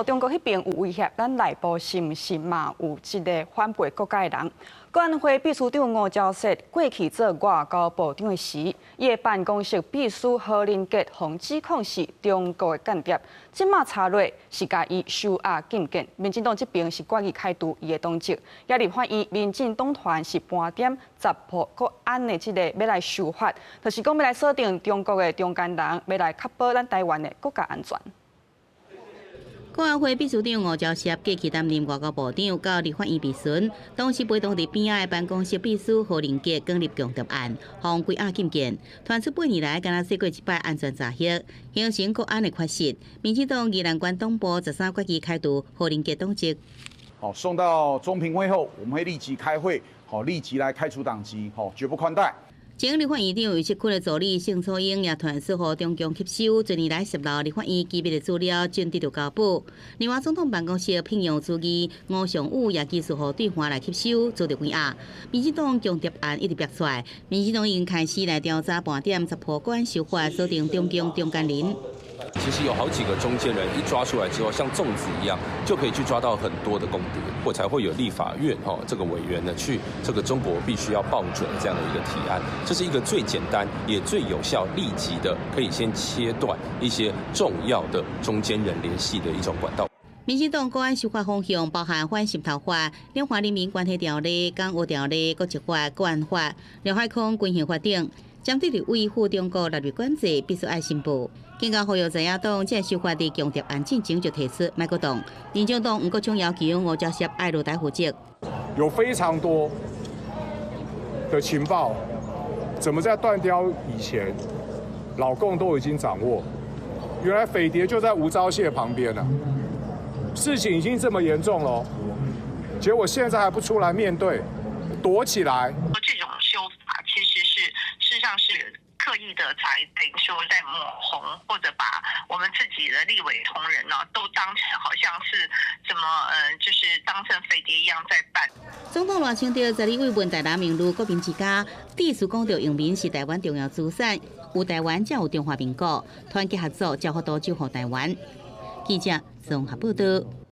中国迄边有威胁，咱内部是毋是嘛有一个反背国家的人？国安会秘书长吴钊燮过去做外交部长的时，伊的办公室秘书何林杰互指控是中国的间谍，即马查落是甲伊收押禁见。民进党这边是决议开除伊的党籍，也立法院民进党团是盘点10部国安的这个要来修法，就是讲要来锁定中国的中间人，要来确保咱台湾的国家安全。 国安会秘书长吴钊燮过去担任外交部长，到立法院质询，当时陪同伫边仔的办公室秘书何林杰建立强盗案，互归押禁见。传出8年来，敢若说过一摆安全查核，形成国安的缺失。民进党宜兰县党部13决议开除何林杰党籍。好，送到中评会后，我们会立即开会，好，立即来开除党籍，好，绝不宽待。 前立法院长余锡坤的助理盛楚英也传出予中共吸收近年来泄露立法院机密的资料，准得到交保。另外，总统办公室聘用助理吴尚武也技术予对方来吸收，做着关押。民进党强谍案一直爆出来，民进党已经开始来调查盘点10部国安修法，锁定中共中间人。 其实有好几个中间人一抓出来之后，像粽子一样，就可以去抓到很多的功德，或才会有立法院这个委员呢去这个中国必须要报准这样的一个提案。这是一个最简单也最有效、立即的，可以先切断一些重要的中间人联系的一种管道。 民进党国安修法方向包含反渗透法、两岸人民关系条例、港澳条例、国籍法、国安法、廖海康军刑法等。 针对维护中国纳入管制，必须爱申报。警告呼吁在野党，这修法的强谍案进前就提出卖国党。民进党吴国昌要求吴钊燮爱落台负责。有非常多的情报，怎么在断交以前，老共都已经掌握？原来匪谍就在吴钊燮旁边了，事情已经这么严重了，结果现在还不出来面对，躲起来。这种修法其实是事实上是刻意的才说在抹红，或者把我们自己的立委同仁呢都当成好像是怎么就是当成匪谍一样在办。总统赖清德在立委问台南名誉国民之家，第一次讲到用民是台湾重要资产，有台湾才有中华民国，团结合作，交互多守护台湾。记者综合报道。